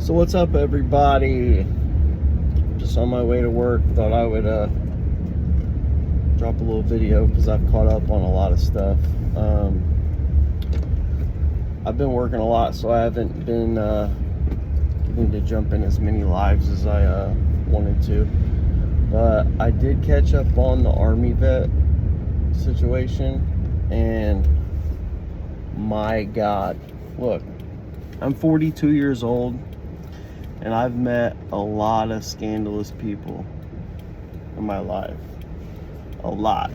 So what's up, everybody? Just on my way to work, thought I would drop a little video because I've caught up on a lot of stuff. I've been working a lot, so I haven't been getting to jump in as many lives as I wanted to. But I did catch up on the Army vet situation, and my God, look, I'm 42 years old, and I've met a lot of scandalous people in my life. A lot.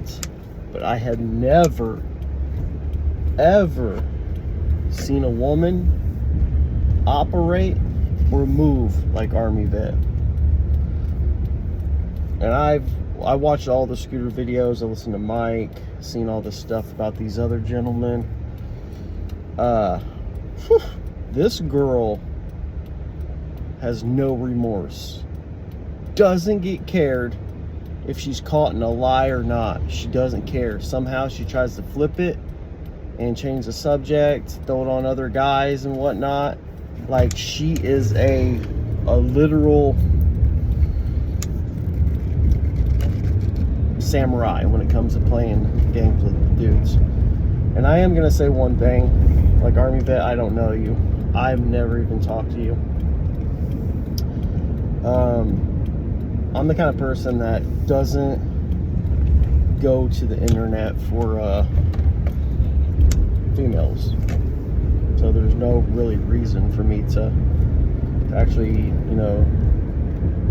But I had never, ever seen a woman operate or move like Army vet. And I watched all the scooter videos, I listened to Mike, seen all this stuff about these other gentlemen. This girl has no remorse. Doesn't get cared if she's caught in a lie or not. She doesn't care. Somehow she tries to flip it and change the subject, throw it on other guys and whatnot. Like, she is a literal samurai when it comes to playing games with dudes. And I am gonna say one thing, like, Army vet, I don't know you. I've never even talked to you. I'm the kind of person that doesn't go to the internet for females, so there's no really reason for me to actually, you know,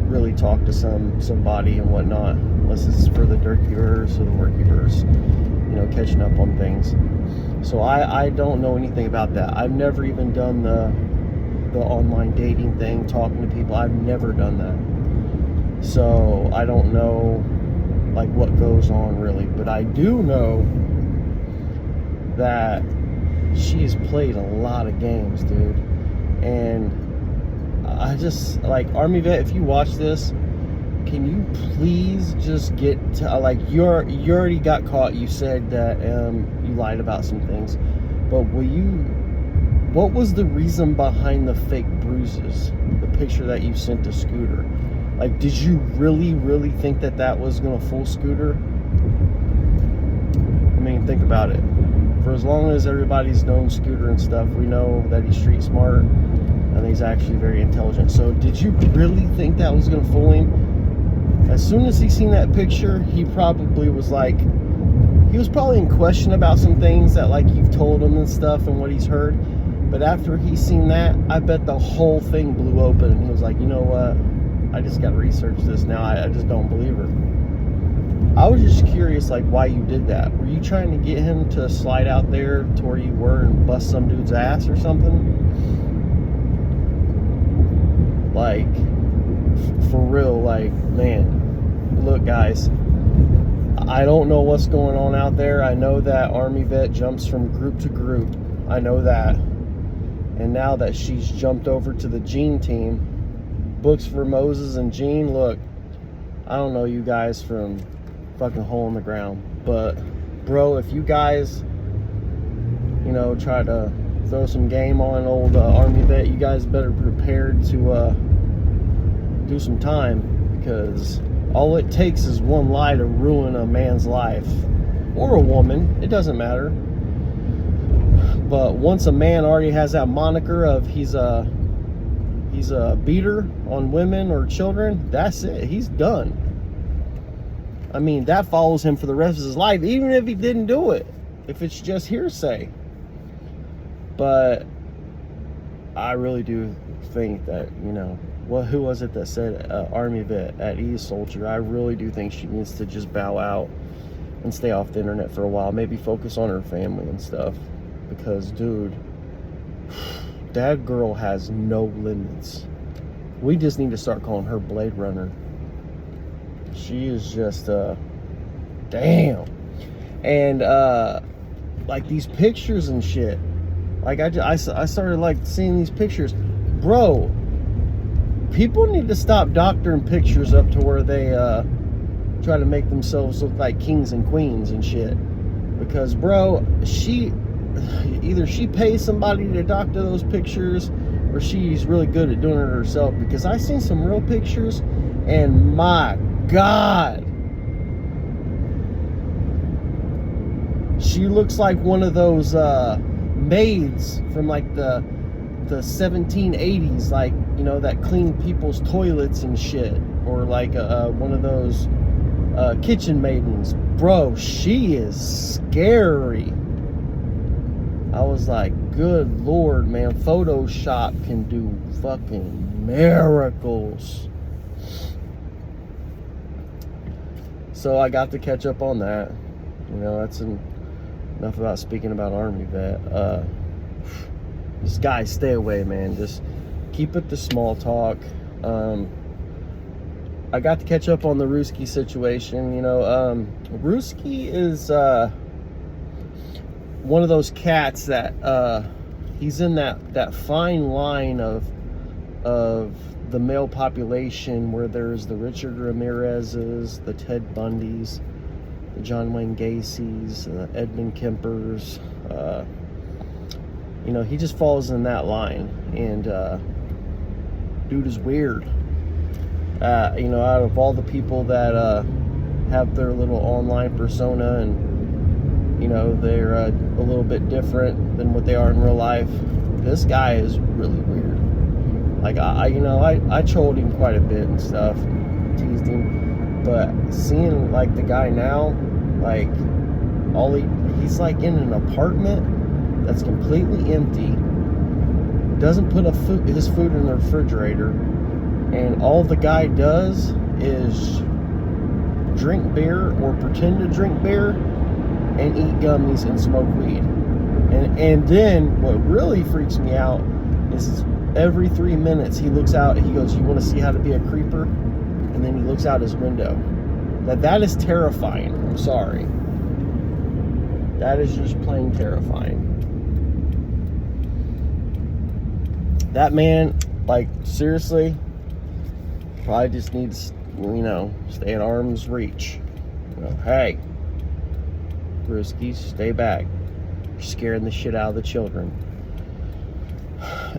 really talk to somebody and whatnot, unless it's for the dirtyverse or the workyverse, you know, catching up on things. So I don't know anything about that. I've never even done the online dating thing, talking to people. I've never done that. So I don't know, like, what goes on really. But I do know that she's played a lot of games, dude. And I just, like, Army vet, if you watch this, can you please just get to, like, you already got caught. You said that you lied about some things, but what was the reason behind the fake bruises, the picture that you sent to Scooter? Like, did you really think that was gonna fool Scooter? I mean, think about it. For as long as everybody's known Scooter and stuff, we know that he's street smart and he's actually very intelligent. So did you really think that was gonna fool him? As soon as he seen that picture, he probably was like, he was probably in question about some things that, like, you've told him and stuff and what he's heard. But after he seen that, I bet the whole thing blew open, and he was like, you know what? I just got to research this now. I just don't believe her. I was just curious, like, why you did that. Were you trying to get him to slide out there to where you were and bust some dude's ass or something? Like, for real, like, man. Look, guys, I don't know what's going on out there. I know that Army vet jumps from group to group. I know that. And now that she's jumped over to the Gene team, books for Moses and Gene, look, I don't know you guys from fucking hole in the ground, but bro, if you guys, you know, try to throw some game on old Army vet, you guys better be prepared to do some time, because all it takes is one lie to ruin a man's life, or a woman, it doesn't matter. But once a man already has that moniker of he's a beater on women or children, that's it. He's done. I mean, that follows him for the rest of his life, even if he didn't do it, if it's just hearsay. But I really do think that, you know, who was it that said Army vet at E Soldier? I really do think she needs to just bow out and stay off the internet for a while. Maybe focus on her family and stuff. Because, dude, that girl has no limits. We just need to start calling her Blade Runner. She is just, damn. And, like, these pictures and shit. Like, I started, like, seeing these pictures. Bro, people need to stop doctoring pictures up to where they, try to make themselves look like kings and queens and shit. Because, bro, either she pays somebody to doctor those pictures, or or she's really good at doing it herself, because I seen some real pictures, and my God, she looks like one of those maids from like the 1780s, like, you know, that clean people's toilets and shit, or like one of those kitchen maidens. Bro, she is scary. I was like, good Lord, man, Photoshop can do fucking miracles. So I got to catch up on that. You know, that's enough about speaking about Army vet. Just guys, stay away, man. Just keep it to small talk. I got to catch up on the Ruski situation. You know, Ruski is one of those cats that he's in that fine line of the male population, where there's the Richard Ramirez's, the Ted Bundys, the John Wayne Gacy's, Edmund Kempers. You know, he just falls in that line, and dude is weird. You know, out of all the people that have their little online persona, and, you know, they're a little bit different than what they are in real life, this guy is really weird. Like, I trolled him quite a bit and stuff, teased him, but seeing, like, the guy now, like, he's like in an apartment that's completely empty, doesn't put his food in the refrigerator, and all the guy does is drink beer or pretend to drink beer and eat gummies and smoke weed. And then what really freaks me out is every 3 minutes he looks out and he goes, "You want to see how to be a creeper?" And then he looks out his window. That is terrifying. I'm sorry. That is just plain terrifying. That man, like, seriously, probably just needs, you know, stay at arm's reach. You know, hey, Ruski, stay back. You're scaring the shit out of the children.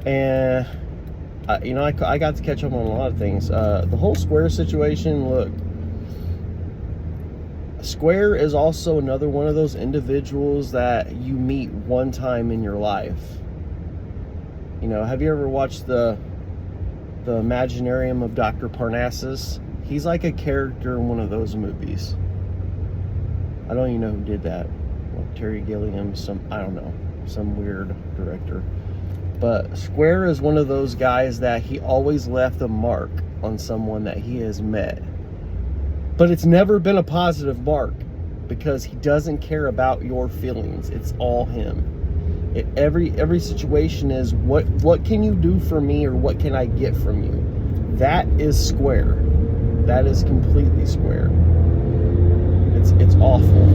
And, you know, I got to catch up on a lot of things. The whole Square situation, look, Square is also another one of those individuals that you meet one time in your life. You know, have you ever watched the Imaginarium of Dr. Parnassus? He's like a character in one of those movies. I don't even know who did that. Like Terry Gilliam, I don't know, some weird director. But Square is one of those guys that he always left a mark on someone that he has met. But it's never been a positive mark, because he doesn't care about your feelings. It's all him. Every situation is, what can you do for me, or what can I get from you? That is Square. That is completely Square. It's awful.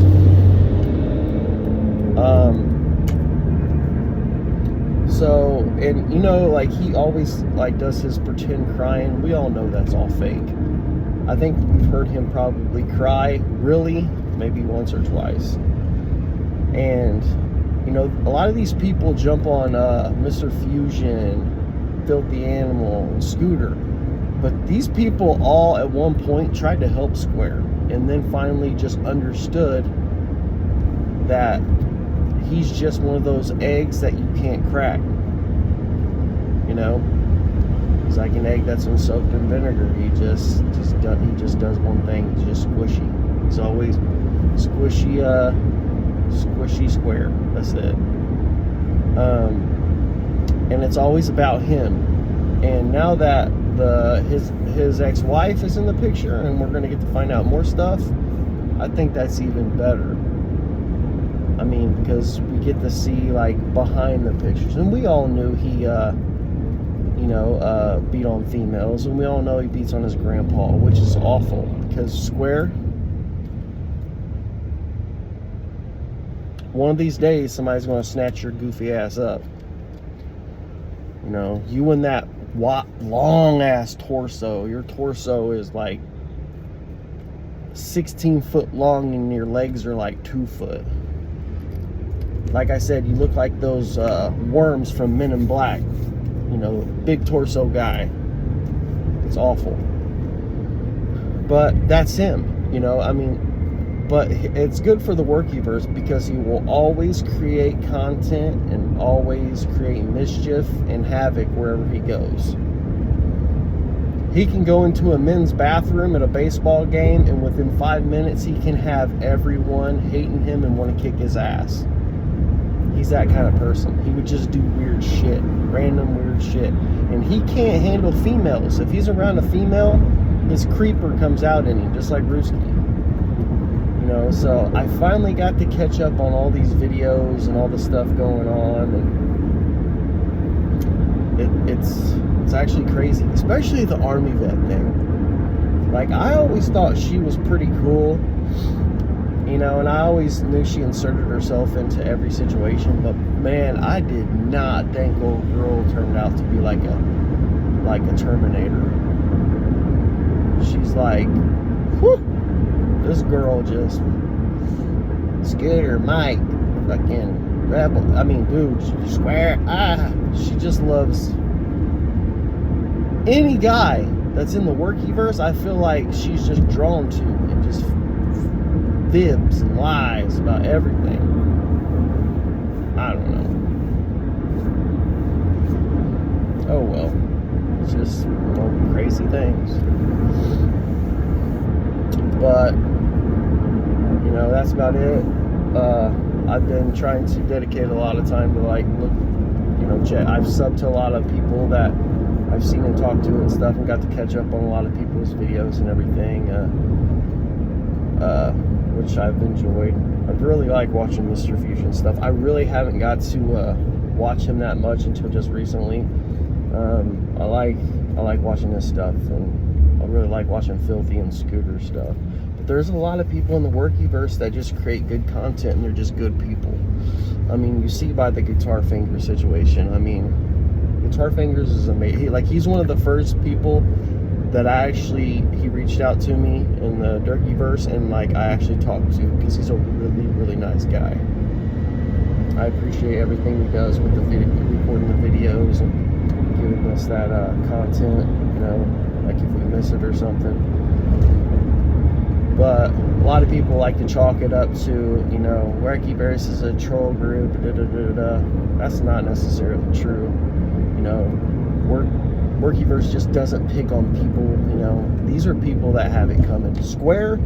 So, and you know, like, he always like does his pretend crying. We all know that's all fake. I think we've heard him probably cry, really, maybe once or twice. And, you know, a lot of these people jump on Mr. Fusion, Filthy Animal, and Scooter. But these people all at one point tried to help Square, and then finally just understood that he's just one of those eggs that you can't crack. You know? He's like an egg that's been soaked in vinegar. He just does one thing. He's just squishy. He's always squishy Square. That's it. And it's always about him. And now that his ex-wife is in the picture, and we're gonna get to find out more stuff, I think that's even better. I mean, because we get to see, like, behind the pictures, and we all knew he beat on females, and we all know he beats on his grandpa, which is awful, because Square, one of these days somebody's going to snatch your goofy ass up. You know, you and that long ass torso. Your torso is like 16 foot long, and your legs are like 2 foot. Like I said, you look like those worms from Men in Black. you know, big torso guy. It's awful. But that's him, you know, I mean, but it's good for the Workyverse because he will always create content and always create mischief and havoc wherever he goes. He can go into a men's bathroom at a baseball game, and within 5 minutes, he can have everyone hating him and want to kick his ass. He's that kind of person. He would just do weird shit, random weird shit. And he can't handle females. If he's around a female, his creeper comes out in him, just like Ruski. You know, so I finally got to catch up on all these videos and all the stuff going on, and it's actually crazy, especially the Army vet thing. Like, I always thought she was pretty cool, you know, and I always knew she inserted herself into every situation, but man, I did not think old girl turned out to be like a Terminator. She's like, whew, this girl just Scooter, Mike, fucking rebel. I mean, dude, she swear, she just loves any guy that's in the Workyverse. I feel like she's just drawn to and just fibs and lies about everything. I don't know. Oh well. It's just, you know, crazy things. But, you know, that's about it. I've been trying to dedicate a lot of time to, like, look, you know, I've subbed to a lot of people that I've seen and talked to and stuff, and got to catch up on a lot of people's videos and everything, which I've enjoyed. I really like watching Mr. Fusion stuff. I really haven't got to watch him that much until just recently. I like watching this stuff, and I really like watching Filthy and Scooter stuff. But there's a lot of people in the Workyverse that just create good content, and they're just good people. I mean, you see by the Guitar Finger situation. I mean, Guitar Fingers is amazing. He's one of the first people that he reached out to me in the Durkyverse, and like I actually talked to, because he's a really, really nice guy. I appreciate everything he does with the recording the videos and giving us that content, you know, like if we miss it or something. But a lot of people like to chalk it up to, you know, Workyverse is a troll group, That's not necessarily true. You know, Workyverse just doesn't pick on people, you know. These are people that have it coming. Square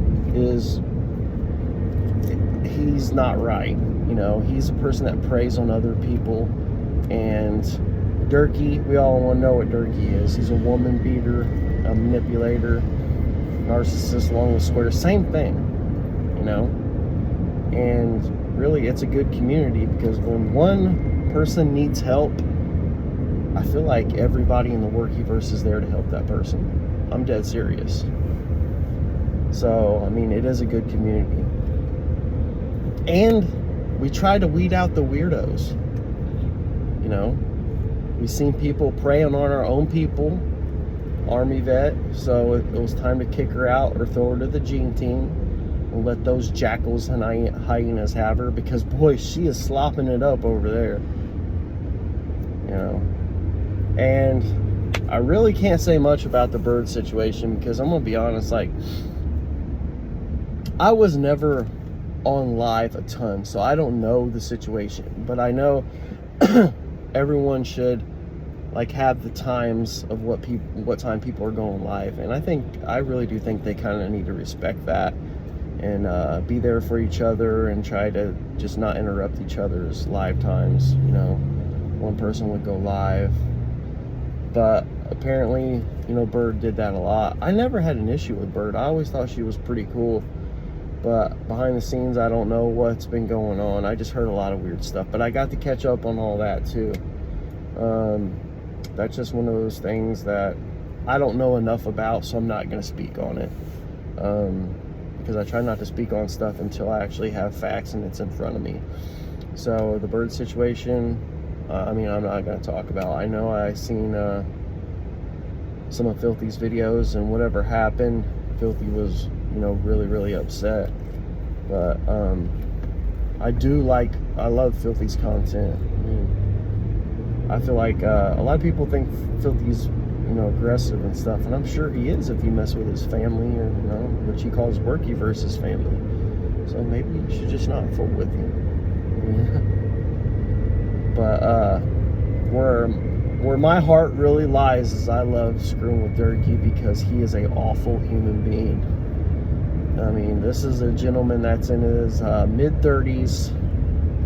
he's not right, you know. He's a person that preys on other people. And Durkee, we all want to know what Durkee is. He's a woman beater, a manipulator, narcissist, along with Square. Same thing, you know. And really, it's a good community, because when one person needs help, I feel like everybody in the Workyverse is there to help that person. I'm dead serious. So, I mean, it is a good community. And we try to weed out the weirdos. You know, we've seen people preying on our own people. Army vet, so it was time to kick her out or throw her to the Gene team and let those jackals and hyenas have her, because boy, she is slopping it up over there, you know. And I really can't say much about the bird situation, because I'm gonna be honest, like, I was never on live a ton, so I don't know the situation, but I know everyone should like have the times of what time people are going live, and I really do think they kind of need to respect that and be there for each other and try to just not interrupt each other's live times. You know, one person would go live, but apparently, you know, Bird did that a lot. I never had an issue with Bird. I always thought she was pretty cool, but behind the scenes, I don't know what's been going on. I just heard a lot of weird stuff, but I got to catch up on all that too. That's just one of those things that I don't know enough about, so I'm not going to speak on it. Because I try not to speak on stuff until I actually have facts and it's in front of me. So the bird situation, I mean, I'm not going to talk about. I know I seen some of Filthy's videos, and whatever happened, Filthy was, you know, really, really upset. But I love Filthy's content. I mean, I feel like a lot of people think Filthy's, you know, aggressive and stuff, and I'm sure he is if you mess with his family, or, you know, what he calls worky versus family. So maybe you should just not fool with him. But where my heart really lies is I love screwing with Durkee because he is a awful human being. I mean, this is a gentleman that's in his mid-30s.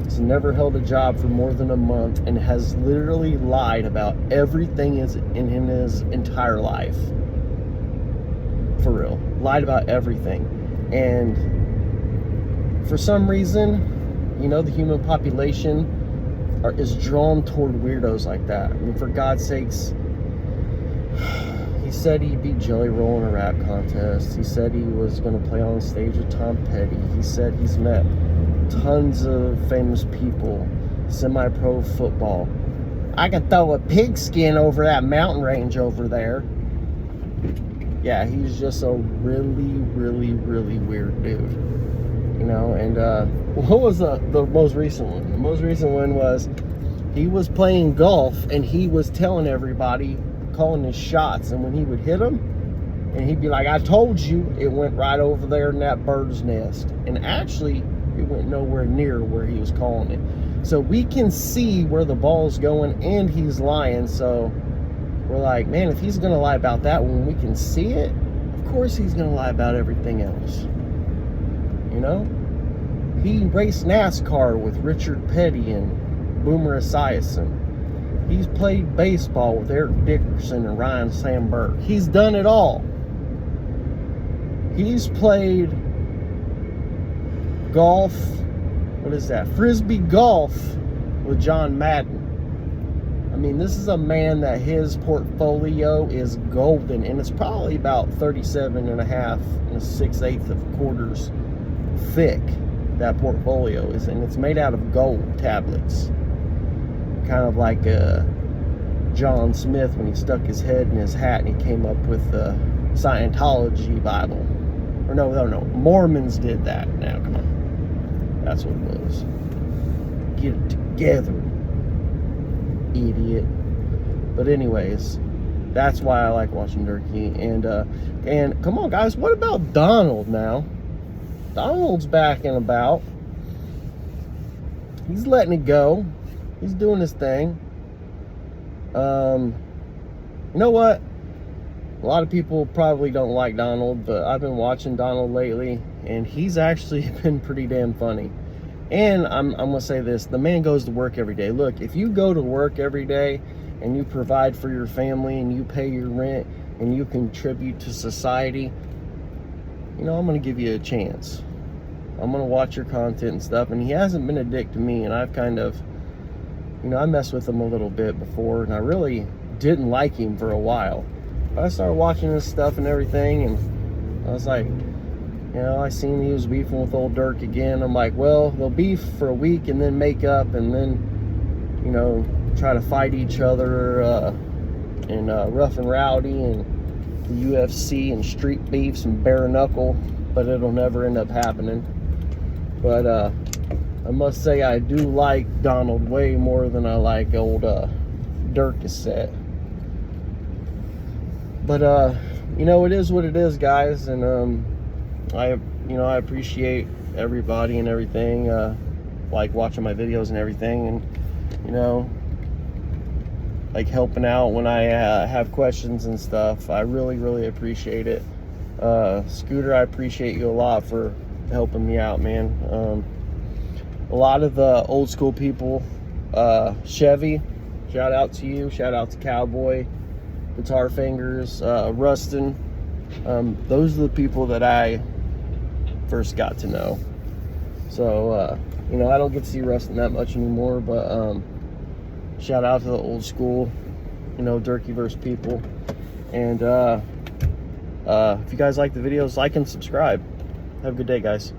He's never held a job for more than a month and has literally lied about everything in his entire life. For real. Lied about everything. And for some reason, you know, the human population is drawn toward weirdos like that. I mean, for God's sakes, he said he beat Jelly Roll in a rap contest. He said he was going to play on stage with Tom Petty. He said he's met tons of famous people, semi-pro football. I can throw a pigskin over that mountain range over there. Yeah, he's just a really, really, really weird dude. You know, and what was the most recent one? The most recent one was he was playing golf and he was telling everybody, calling his shots, and when he would hit them, and he'd be like, I told you, it went right over there in that bird's nest. And actually, it went nowhere near where he was calling it. So we can see where the ball's going, and he's lying. So we're like, man, if he's going to lie about that when we can see it, of course he's going to lie about everything else. You know? He raced NASCAR with Richard Petty and Boomer Esiason. He's played baseball with Eric Dickerson and Ryan Sandberg. He's done it all. He's played golf, what is that? Frisbee golf with John Madden. I mean, this is a man that his portfolio is golden, and it's probably about 37 and a half and 6/8 of quarters thick. That portfolio is, and it's made out of gold tablets, kind of like John Smith when he stuck his head in his hat and he came up with the Scientology Bible. Or no, Mormons did that. Now, come on. That's what it was. Get it together, idiot. But anyways, that's why I like watching Durkee. And come on, guys, what about Donald now? Donald's back and about. He's letting it go. He's doing his thing. You know what? A lot of people probably don't like Donald, but I've been watching Donald lately, and he's actually been pretty damn funny. And I'm going to say this, the man goes to work every day. Look, if you go to work every day and you provide for your family and you pay your rent and you contribute to society, you know, I'm going to give you a chance. I'm going to watch your content and stuff. And he hasn't been a dick to me, and I've kind of, you know, I messed with him a little bit before, and I really didn't like him for a while. But I started watching his stuff and everything, and I was like, you know, I seen he was beefing with old Dirk again. I'm like, well, they'll beef for a week and then make up and then, you know, try to fight each other in Rough and Rowdy and the UFC and street beefs and bare knuckle, but it'll never end up happening. But I must say I do like Donald way more than I like old Dirk cassette. But you know, it is what it is, guys, and I appreciate everybody and everything, like watching my videos and everything, and you know, like helping out when I have questions and stuff. I really, really appreciate it. Scooter, I appreciate you a lot for helping me out, man. A lot of the old school people, Chevy, shout out to you, shout out to Cowboy, Guitar Fingers, Rustin. Those are the people that I first got to know. So you know, I don't get to see Rustin that much anymore, but shout out to the old school, you know, Durkee-verse people. And if you guys like the videos, like and subscribe. Have a good day, guys.